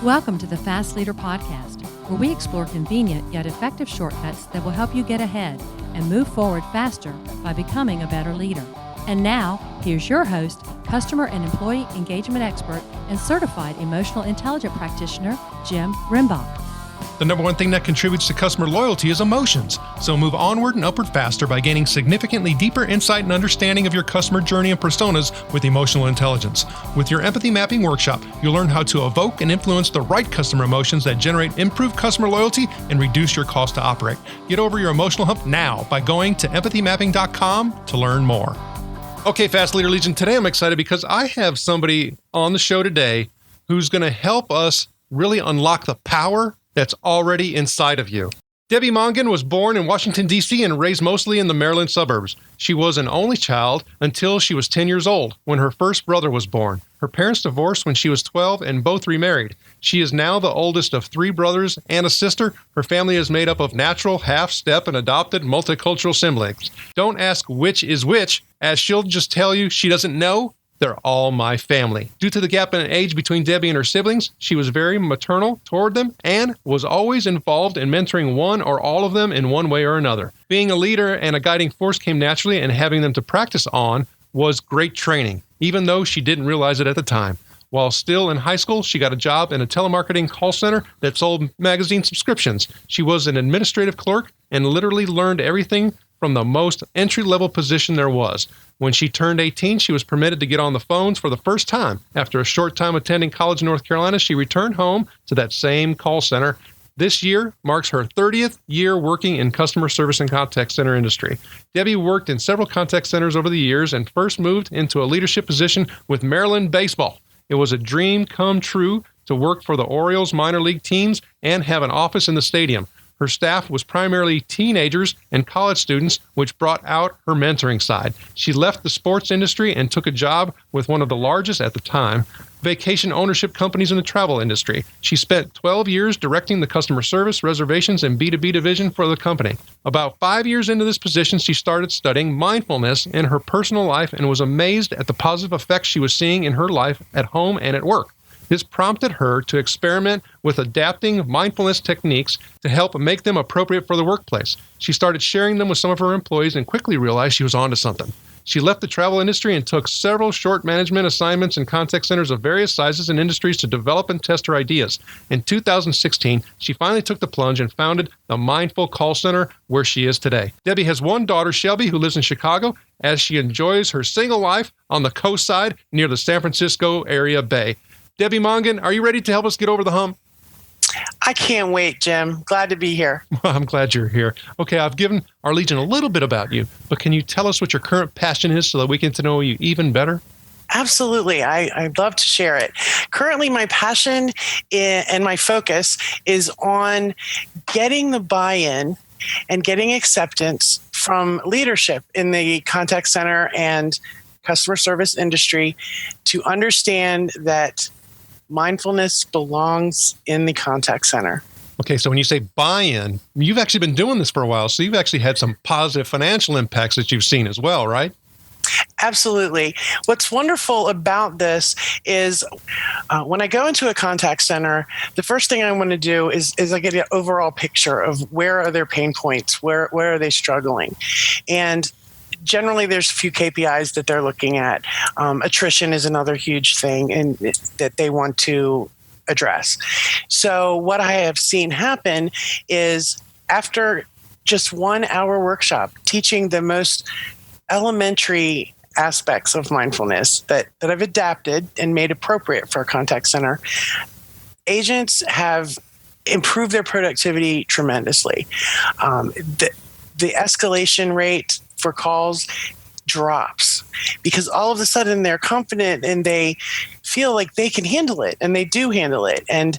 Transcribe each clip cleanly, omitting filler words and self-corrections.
Welcome to the Fast Leader Podcast, where we explore convenient yet effective shortcuts that will help you get ahead and move forward faster by becoming a better leader. And now, here's your host, customer and employee engagement expert, and certified emotional intelligence practitioner, Jim Rimbach. The number one thing that contributes to customer loyalty is emotions. So move onward and upward faster by gaining significantly deeper insight and understanding of your customer journey and personas with emotional intelligence. With your empathy mapping workshop, you'll learn how to evoke and influence the right customer emotions that generate improved customer loyalty and reduce your cost to operate. Get over your emotional hump now by going to empathymapping.com to learn more. Okay, Fast Leader Legion, today I'm excited because I have somebody on the show today who's going to help us really unlock the power that's already inside of you. Debi Mongan was born in Washington, D.C. and raised mostly in the Maryland suburbs. She was an only child until she was 10 years old when her first brother was born. Her parents divorced when she was 12 and both remarried. She is now the oldest of three brothers and a sister. Her family is made up of natural, half-step, and adopted multicultural siblings. Don't ask which is which, as she'll just tell you she doesn't know. They're all my family. Due to the gap in age between Debi and her siblings, she was very maternal toward them and was always involved in mentoring one or all of them in one way or another. Being a leader and a guiding force came naturally, and having them to practice on was great training, even though she didn't realize it at the time. While still in high school, she got a job in a telemarketing call center that sold magazine subscriptions. She was an administrative clerk and literally learned everything from the most entry-level position there was. When she turned 18, she was permitted to get on the phones for the first time. After a short time attending college in North Carolina, she returned home to that same call center. This year marks her 30th year working in customer service and contact center industry. Debi worked in several contact centers over the years and first moved into a leadership position with Maryland baseball. It was a dream come true to work for the Orioles minor league teams and have an office in the stadium. Her staff was primarily teenagers and college students, which brought out her mentoring side. She left the sports industry and took a job with one of the largest at the time vacation ownership companies in the travel industry. She spent 12 years directing the customer service, reservations, and B2B division for the company. About 5 years into this position, she started studying mindfulness in her personal life and was amazed at the positive effects she was seeing in her life at home and at work. This prompted her to experiment with adapting mindfulness techniques to help make them appropriate for the workplace. She started sharing them with some of her employees and quickly realized she was onto something. She left the travel industry and took several short management assignments in contact centers of various sizes and industries to develop and test her ideas. In 2016, she finally took the plunge and founded the Mindful Call Center, where she is today. Debi has one daughter, Shelby, who lives in Chicago, as she enjoys her single life on the coast side near the San Francisco area bay. Debi Mongan, are you ready to help us get over the hump? I can't wait, Jim. Glad to be here. Well, I'm glad you're here. Okay, I've given our Legion a little bit about you, but can you tell us what your current passion is so that we get to know you even better? Absolutely. I'd love to share it. Currently, my passion and my focus is on getting the buy-in and getting acceptance from leadership in the contact center and customer service industry to understand that mindfulness belongs in the contact center. Okay, so when you say buy-in, you've actually been doing this for a while, so you've actually had some positive financial impacts that you've seen as well, right? Absolutely. What's wonderful about this is when I go into a contact center, the first thing I want to do is I get an overall picture of where are their pain points, where are they struggling. And generally, there's a few KPIs that they're looking at. Attrition is another huge thing that they want to address. So what I have seen happen is after just 1 hour workshop, teaching the most elementary aspects of mindfulness that I've adapted and made appropriate for a contact center, agents have improved their productivity tremendously. The escalation rate for calls drops because all of a sudden they're confident and they feel like they can handle it, and they do handle it. And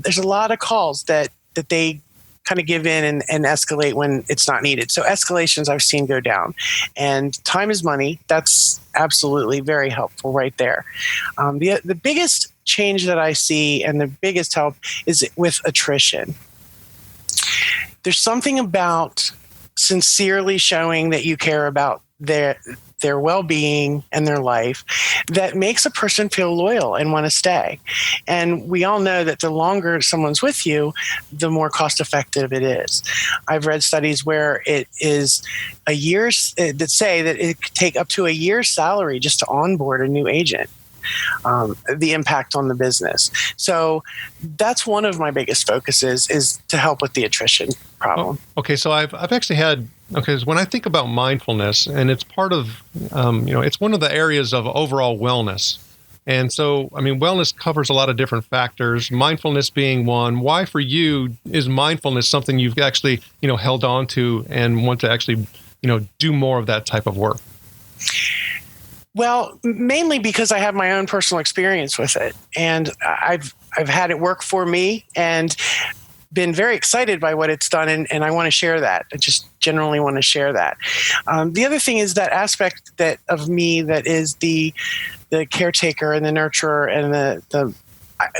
there's a lot of calls that they kind of give in and escalate when it's not needed. So escalations I've seen go down, and time is money. That's absolutely very helpful right there. The biggest change that I see and the biggest help is with attrition. There's something about sincerely showing that you care about their well-being and their life that makes a person feel loyal and want to stay. And we all know that the longer someone's with you, the more cost-effective it is. I've read studies where it is a year's that say that it could take up to a year's salary just to onboard a new agent. The impact on the business. So that's one of my biggest focuses, is to help with the attrition problem. Okay, so I've actually had, when I think about mindfulness, and it's part of, it's one of the areas of overall wellness. And so, wellness covers a lot of different factors, mindfulness being one. Why for you is mindfulness something you've actually, held on to and want to actually, do more of that type of work? Well, mainly because I have my own personal experience with it, and I've had it work for me and been very excited by what it's done, and I want to share that. I just generally want to share that. The other thing is that aspect that of me that is the caretaker and the nurturer and the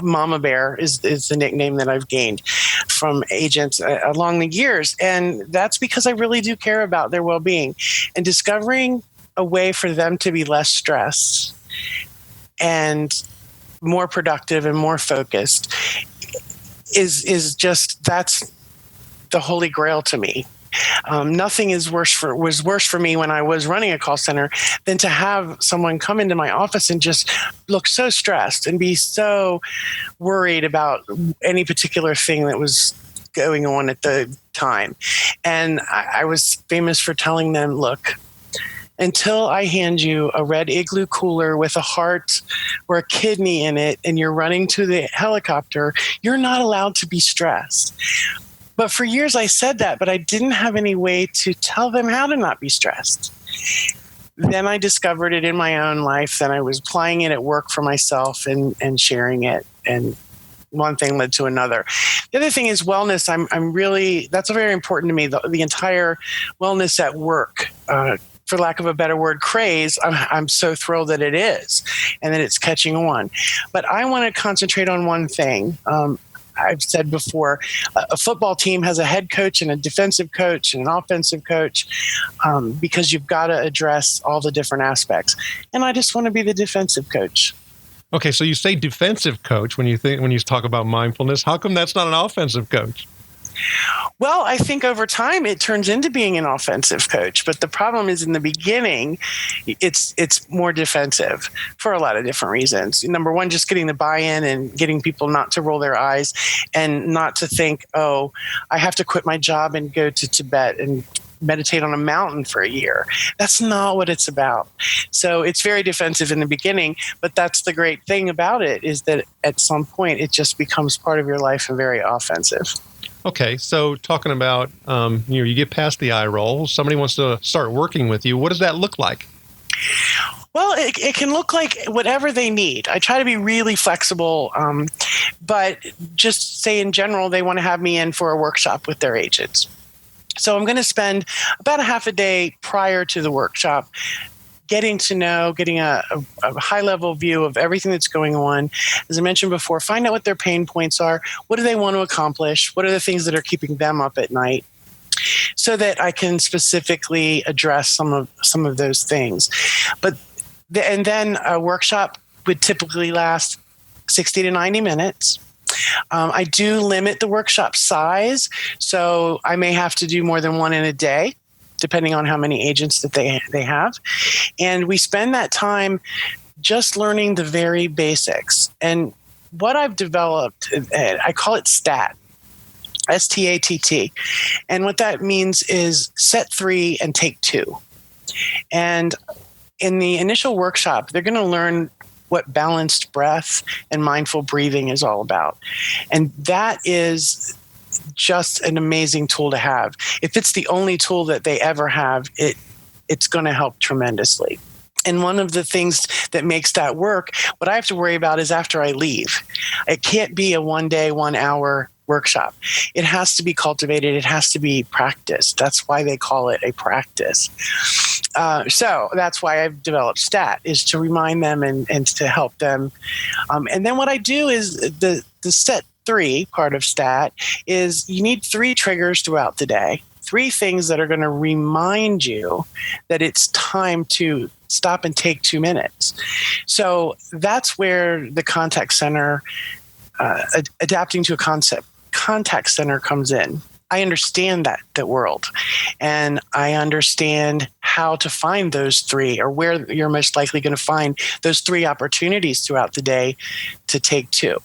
mama bear is the nickname that I've gained from agents along the years, and that's because I really do care about their well-being and discovering a way for them to be less stressed and more productive and more focused is just, that's the holy grail to me. Nothing was worse for me when I was running a call center than to have someone come into my office and just look so stressed and be so worried about any particular thing that was going on at the time. And I was famous for telling them, look, until I hand you a red Igloo cooler with a heart or a kidney in it and you're running to the helicopter, you're not allowed to be stressed. But for years I said that, but I didn't have any way to tell them how to not be stressed. Then I discovered it in my own life. Then I was applying it at work for myself and sharing it. And one thing led to another. The other thing is wellness. I'm really, that's very important to me. The entire wellness at work, for lack of a better word, craze, I'm so thrilled that it is and that it's catching on. But I want to concentrate on one thing. I've said before, a football team has a head coach and a defensive coach and an offensive coach because you've got to address all the different aspects. And I just want to be the defensive coach. Okay, so you say defensive coach when you talk about mindfulness. How come that's not an offensive coach? Well, I think over time it turns into being an offensive coach, but the problem is in the beginning, it's more defensive for a lot of different reasons. Number one, just getting the buy-in and getting people not to roll their eyes and not to think, oh, I have to quit my job and go to Tibet and meditate on a mountain for a year. That's not what it's about. So it's very defensive in the beginning, but that's the great thing about it, is that at some point it just becomes part of your life and very offensive. Okay, so talking about, you get past the eye roll, somebody wants to start working with you. What does that look like? Well, it can look like whatever they need. I try to be really flexible, but just say in general, they want to have me in for a workshop with their agents. So I'm going to spend about a half a day prior to the workshop getting to know, getting a high-level view of everything that's going on. As I mentioned before, find out what their pain points are. What do they want to accomplish? What are the things that are keeping them up at night? So that I can specifically address some of those things. And then a workshop would typically last 60 to 90 minutes. I do limit the workshop size, so I may have to do more than one in a day, depending on how many agents that they have. And we spend that time just learning the very basics. And what I've developed, I call it STAT, STATT. And what that means is set 3 and take 2. And in the initial workshop, they're going to learn what balanced breath and mindful breathing is all about. And that is just an amazing tool to have. If it's the only tool that they ever have, it's going to help tremendously. And one of the things that makes that work, what I have to worry about is after I leave. It can't be a 1 day, 1 hour workshop. It has to be cultivated. It has to be practiced. That's why they call it a practice. So that's why I've developed STAT, is to remind them and to help them. And then what I do is the set 3 part of STAT is you need 3 triggers throughout the day. 3 things that are going to remind you that it's time to stop and take 2 minutes. So that's where the contact center, adapting to a contact center comes in. I understand that world, and I understand how to find those 3, or where you're most likely going to find those 3 opportunities throughout the day to take 2.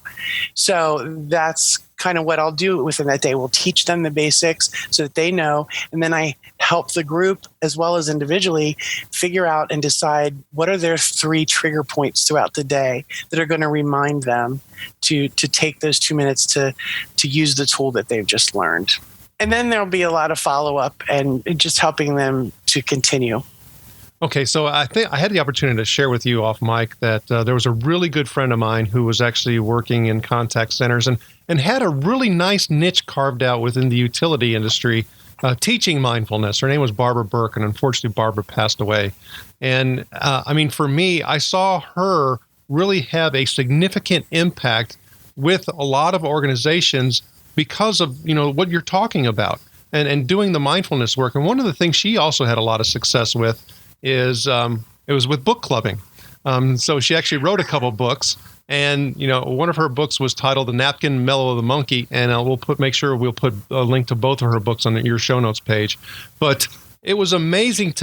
So that's kind of what I'll do within that day. We'll teach them the basics so that they know, and then I help the group as well as individually figure out and decide what are their 3 trigger points throughout the day that are going to remind them to take those 2 minutes to use the tool that they've just learned. And then there'll be a lot of follow-up and just helping them to continue. Okay, so I think I had the opportunity to share with you off mic that there was a really good friend of mine who was actually working in contact centers and had a really nice niche carved out within the utility industry, teaching mindfulness. Her name was Barbara Burke, and unfortunately Barbara passed away. And for me, I saw her really have a significant impact with a lot of organizations because of what you're talking about and doing the mindfulness work. And one of the things she also had a lot of success with is it was with book clubbing. So she actually wrote a couple books, and one of her books was titled "The Napkin Mellow of the Monkey," and make sure we'll put a link to both of her books on your show notes page. But it was amazing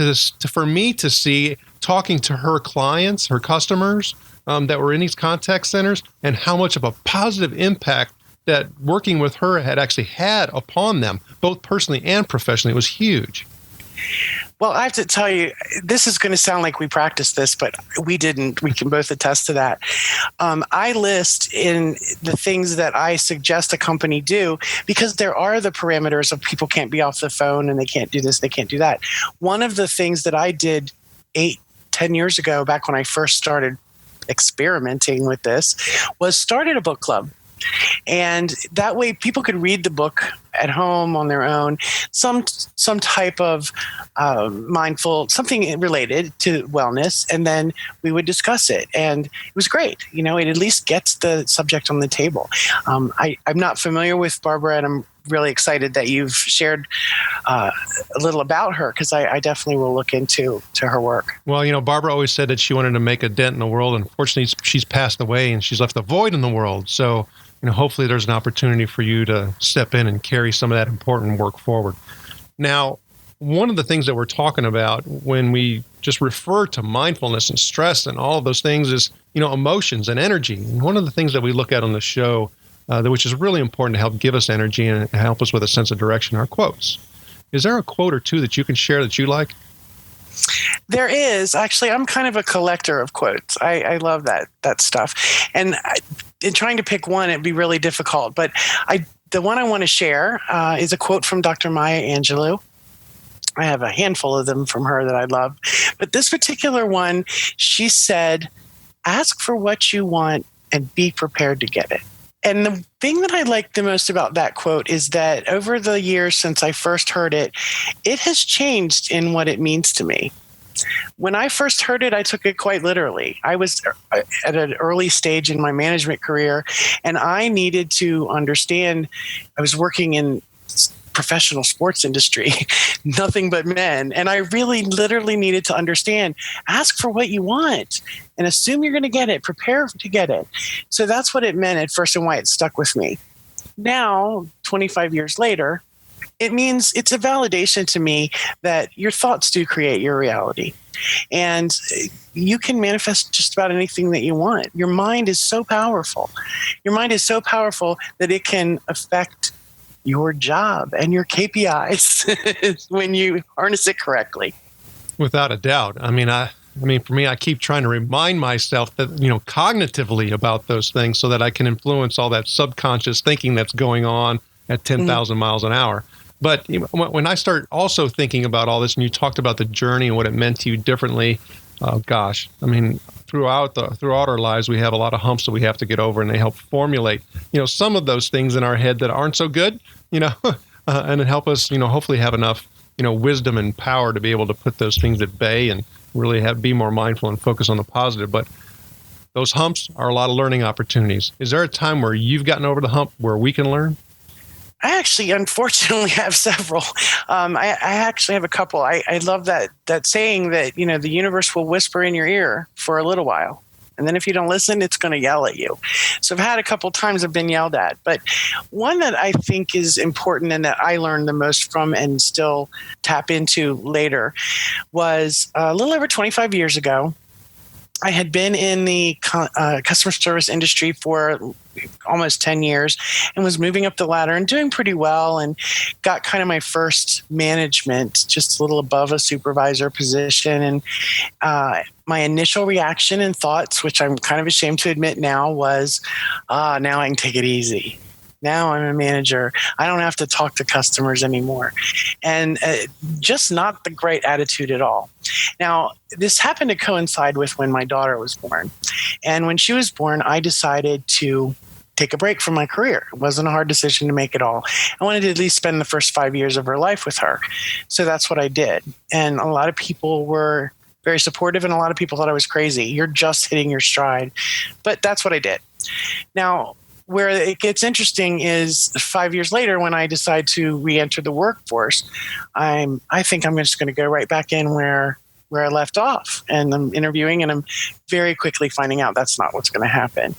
for me to see, talking to her clients, her customers that were in these contact centers, and how much of a positive impact that working with her had actually had upon them, both personally and professionally. It was huge. Well, I have to tell you, this is going to sound like we practiced this, but we didn't. We can both attest to that. I list in the things that I suggest a company do, because there are the parameters of people can't be off the phone and they can't do this, they can't do that. One of the things that I did 8-10 years ago, back when I first started experimenting with this, was started a book club. And that way people could read the book at home on their own, some type of mindful, something related to wellness, and then we would discuss it. And it was great. It at least gets the subject on the table. I'm not familiar with Barbara, and I'm really excited that you've shared a little about her, because I definitely will look into her work. Well, Barbara always said that she wanted to make a dent in the world, and unfortunately she's passed away and she's left a void in the world. So hopefully there's an opportunity for you to step in and carry some of that important work forward. Now, one of the things that we're talking about when we just refer to mindfulness and stress and all of those things is, emotions and energy. And one of the things that we look at on the show, which is really important to help give us energy and help us with a sense of direction, are quotes. Is there a quote or two that you can share that you like? There is. Actually, I'm kind of a collector of quotes. I love that stuff. And in trying to pick one, it'd be really difficult. But the one I want to share is a quote from Dr. Maya Angelou. I have a handful of them from her that I love. But this particular one, she said, "Ask for what you want and be prepared to get it." And the thing that I like the most about that quote is that over the years since I first heard it, it has changed in what it means to me. When I first heard it, I took it quite literally. I was at an early stage in my management career, and I needed to understand. I was working in professional sports industry, nothing but men. And I really literally needed to understand, ask for what you want and assume you're going to get it, prepare to get it. So that's what it meant at first and why it stuck with me. Now, 25 years later, it means it's a validation to me that your thoughts do create your reality. And you can manifest just about anything that you want. Your mind is so powerful. Your mind is so powerful that it can affect your job and your KPIs when you harness it correctly. Without a doubt. I mean, for me, I keep trying to remind myself that, cognitively about those things so that I can influence all that subconscious thinking that's going on at 10,000 miles an hour. But when I start also thinking about all this, and you talked about the journey and what it meant to you differently, throughout our lives, we have a lot of humps that we have to get over, and they help formulate, some of those things in our head that aren't so good, and it help us, hopefully have enough, wisdom and power to be able to put those things at bay and really be more mindful and focus on the positive. But those humps are a lot of learning opportunities. Is there a time where you've gotten over the hump where we can learn? I actually, unfortunately, have several. I actually have a couple. I love that saying that, the universe will whisper in your ear for a little while. And then if you don't listen, it's going to yell at you. So I've had a couple times I've been yelled at. But one that I think is important and that I learned the most from and still tap into later was a little over 25 years ago. I had been in the customer service industry for almost 10 years and was moving up the ladder and doing pretty well, and got kind of my first management, just a little above a supervisor position. And my initial reaction and thoughts, which I'm kind of ashamed to admit now, was, now I can take it easy. Now I'm a manager. I don't have to talk to customers anymore. And just not the great attitude at all. Now, this happened to coincide with when my daughter was born. And when she was born, I decided to take a break from my career. It wasn't a hard decision to make at all. I wanted to at least spend the first 5 years of her life with her. So that's what I did. And a lot of people were very supportive, and a lot of people thought I was crazy. You're just hitting your stride. But that's what I did. Now, where it gets interesting is 5 years later, when I decide to re-enter the workforce, I think I'm just going to go right back in where I left off. And I'm interviewing, and I'm very quickly finding out that's not what's going to happen.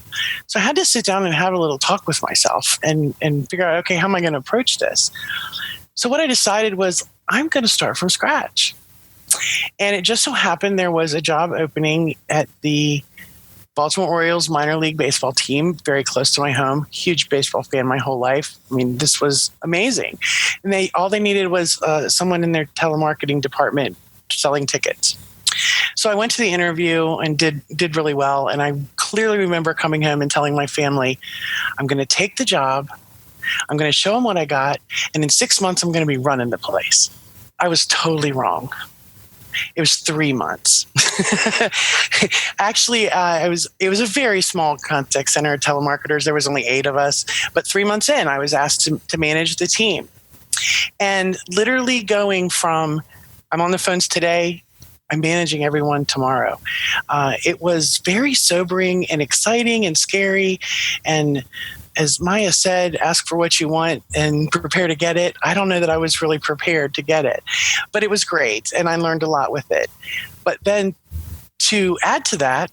So I had to sit down and have a little talk with myself and figure out, okay, how am I going to approach this? So what I decided was I'm going to start from scratch. And it just so happened there was a job opening at the Baltimore Orioles minor league baseball team, very close to my home. Huge baseball fan my whole life. I mean, this was amazing. And all they needed was someone in their telemarketing department selling tickets. So I went to the interview and did really well. And I clearly remember coming home and telling my family, I'm going to take the job. I'm going to show them what I got. And in 6 months, I'm going to be running the place. I was totally wrong. It was 3 months. Actually, it was a very small contact center of telemarketers. There was only 8 of us. But 3 months in, I was asked to manage the team. And literally going from, I'm on the phones today, I'm managing everyone tomorrow. It was very sobering and exciting and scary. And as Maya said, ask for what you want and prepare to get it. I don't know that I was really prepared to get it, but it was great. And I learned a lot with it. But then to add to that,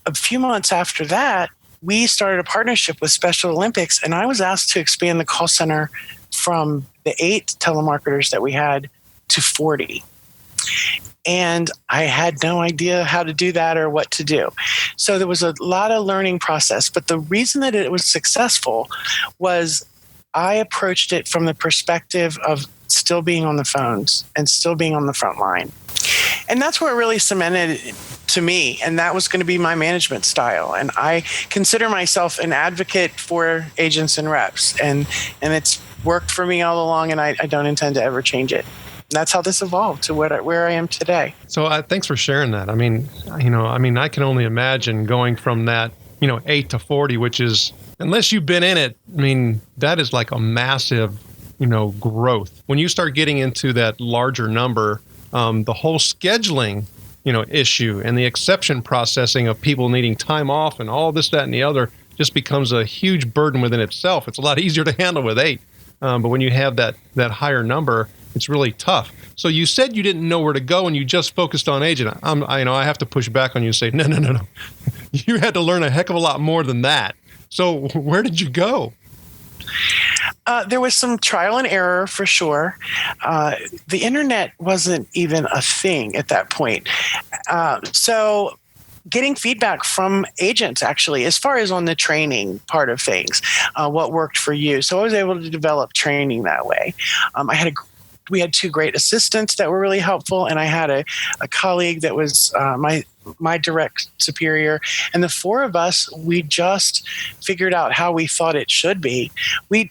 a few months after that, we started a partnership with Special Olympics, and I was asked to expand the call center from the 8 telemarketers that we had to 40. And I had no idea how to do that or what to do. So there was a lot of learning process. But the reason that it was successful was I approached it from the perspective of still being on the phones and still being on the front line. And that's what really cemented it to me. And that was going to be my management style. And I consider myself an advocate for agents and reps. And it's worked for me all along, and I don't intend to ever change it. That's how this evolved to where I am today. So thanks for sharing that. I mean, I can only imagine going from that, 8 to 40, which is, unless you've been in it, I mean, that is like a massive, growth. When you start getting into that larger number, the whole scheduling, issue and the exception processing of people needing time off and all this, that, and the other just becomes a huge burden within itself. It's a lot easier to handle with 8. But when you have that higher number, it's really tough. So you said you didn't know where to go and you just focused on agent. I have to push back on you and say, no. You had to learn a heck of a lot more than that. So where did you go? There was some trial and error for sure. The internet wasn't even a thing at that point. So getting feedback from agents, actually, as far as on the training part of things, what worked for you. So I was able to develop training that way. We had 2 great assistants that were really helpful, and I had a colleague that was my direct superior. And the 4 of us, we just figured out how we thought it should be.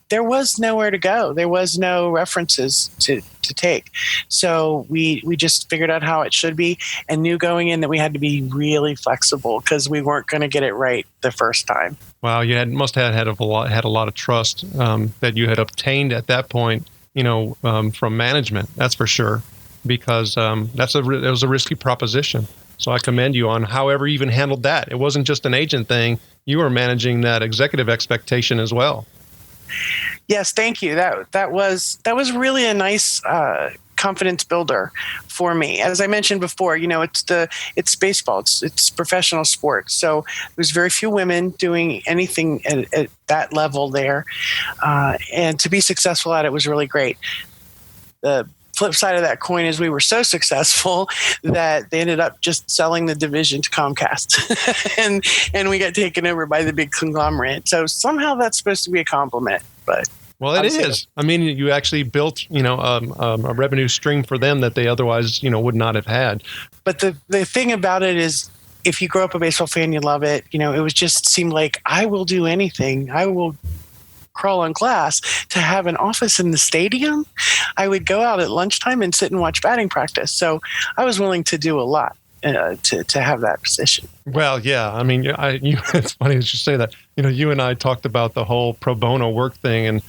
There was nowhere to go. There was no references to take. So we just figured out how it should be and knew going in that we had to be really flexible because we weren't going to get it right the first time. Wow, you must have had a lot of trust that you had obtained at that point. From management, that's for sure, because it was a risky proposition. So I commend you on however you even handled that. It wasn't just an agent thing. You were managing that executive expectation as well. Yes, thank you. That was really a nice confidence builder for me. As I mentioned before, it's baseball, it's professional sports, so there's very few women doing anything at that level there, and to be successful at it was really great. The flip side of that coin is we were so successful that they ended up just selling the division to Comcast, and we got taken over by the big conglomerate. So somehow that's supposed to be a compliment, but. Well, it is. I mean, you actually built, a revenue stream for them that they otherwise, would not have had. But the thing about it is, if you grow up a baseball fan, you love it. It was just seemed like I will do anything. I will crawl on glass to have an office in the stadium. I would go out at lunchtime and sit and watch batting practice. So I was willing to do a lot to have that position. Well, yeah. I mean, it's funny that you say that. You and I talked about the whole pro bono work thing, and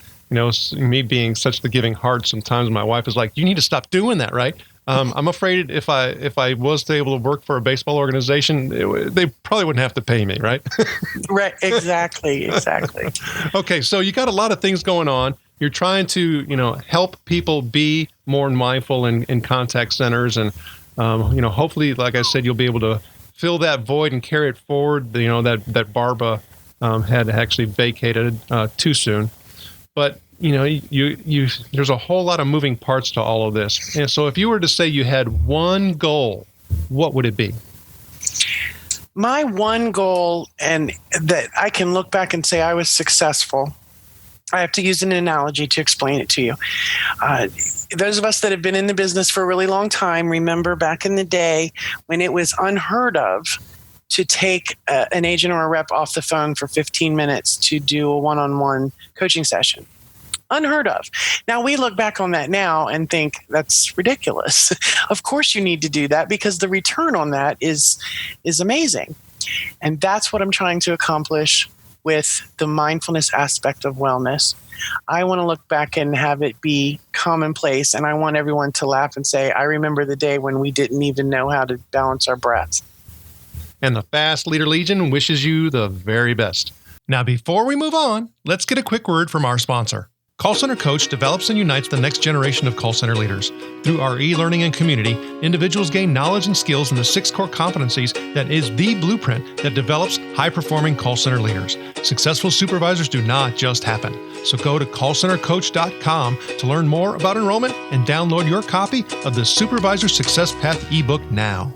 me being such the giving heart, sometimes my wife is like, you need to stop doing that, right? I'm afraid if I was able to work for a baseball organization, they probably wouldn't have to pay me, right? Right, exactly. Okay, so you got a lot of things going on. You're trying to, help people be more mindful in contact centers, and hopefully, like I said, you'll be able to fill that void and carry it forward. That Barbara had actually vacated too soon. But, there's a whole lot of moving parts to all of this. And so if you were to say you had one goal, what would it be? My one goal, and that I can look back and say I was successful, I have to use an analogy to explain it to you. Those of us that have been in the business for a really long time remember back in the day when it was unheard of to take an agent or a rep off the phone for 15 minutes to do a one-on-one coaching session. Unheard of. Now, we look back on that now and think that's ridiculous. Of course you need to do that because the return on that is amazing. And that's what I'm trying to accomplish with the mindfulness aspect of wellness. I want to look back and have it be commonplace, and I want everyone to laugh and say, I remember the day when we didn't even know how to balance our breath. And the Fast Leader Legion wishes you the very best. Now, before we move on, let's get a quick word from our sponsor. Call Center Coach develops and unites the next generation of call center leaders. Through our e-learning and community, individuals gain knowledge and skills in the 6 core competencies that is the blueprint that develops high-performing call center leaders. Successful supervisors do not just happen. So go to callcentercoach.com to learn more about enrollment and download your copy of the Supervisor Success Path ebook now.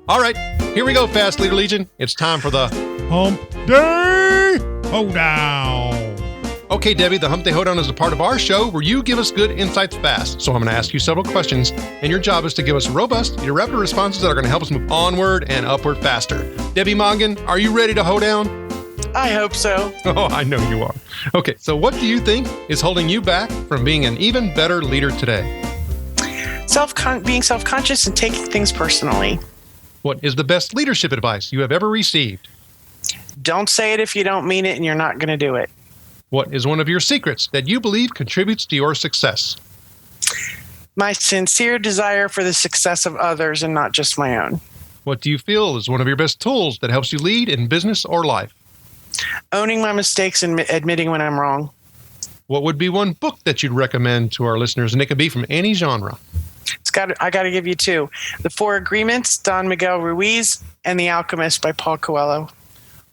All right, here we go, Fast Leader Legion. It's time for the Hump Day Hoedown. Okay, Debbie, the Hump Day Hoedown is a part of our show where you give us good insights fast. So I'm going to ask you several questions, and your job is to give us robust, rapid responses that are going to help us move onward and upward faster. Debi Mongan, are you ready to hoe down? I hope so. Oh, I know you are. Okay, so what do you think is holding you back from being an even better leader today? Being self-conscious and taking things personally. What is the best leadership advice you have ever received? Don't say it if you don't mean it, and you're not going to do it. What is one of your secrets that you believe contributes to your success? My sincere desire for the success of others and not just my own. What do you feel is one of your best tools that helps you lead in business or life? Owning my mistakes and admitting when I'm wrong. What would be one book that you'd recommend to our listeners? And it could be from any genre. I got to give you 2. The 4 Agreements, Don Miguel Ruiz, and The Alchemist by Paul Coelho.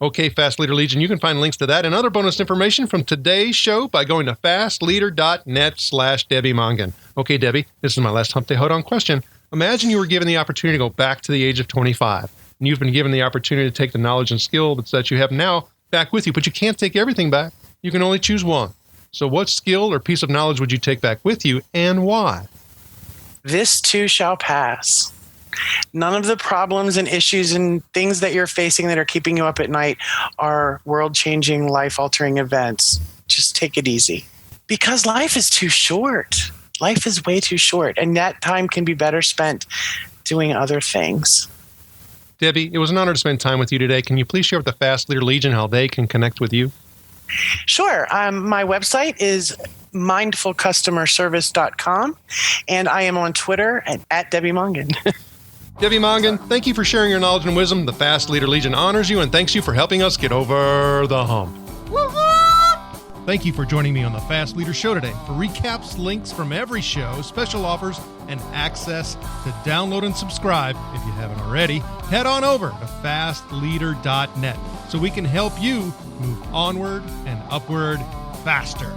Okay, Fast Leader Legion, you can find links to that and other bonus information from today's show by going to fastleader.net/Debi Mongan. Okay, Debbie, this is my last Hump Day Hoedown question. Imagine you were given the opportunity to go back to the age of 25, and you've been given the opportunity to take the knowledge and skill that you have now back with you, but you can't take everything back. You can only choose one. So what skill or piece of knowledge would you take back with you, and why? This too shall pass. None of the problems and issues and things that you're facing that are keeping you up at night are world-changing, life-altering events. Just take it easy. Because life is too short. Life is way too short, and that time can be better spent doing other things. Debbie, it was an honor to spend time with you today. Can you please share with the Fast Leader Legion how they can connect with you? Sure. My website is mindfulcustomerservice.com, and I am on Twitter at Debi Mongan. Debi Mongan, thank you for sharing your knowledge and wisdom. The Fast Leader Legion honors you and thanks you for helping us get over the hump. Thank you for joining me on the Fast Leader Show today. For recaps, links from every show, special offers, and access to download and subscribe, if you haven't already, head on over to fastleader.net so we can help you move onward and upward faster.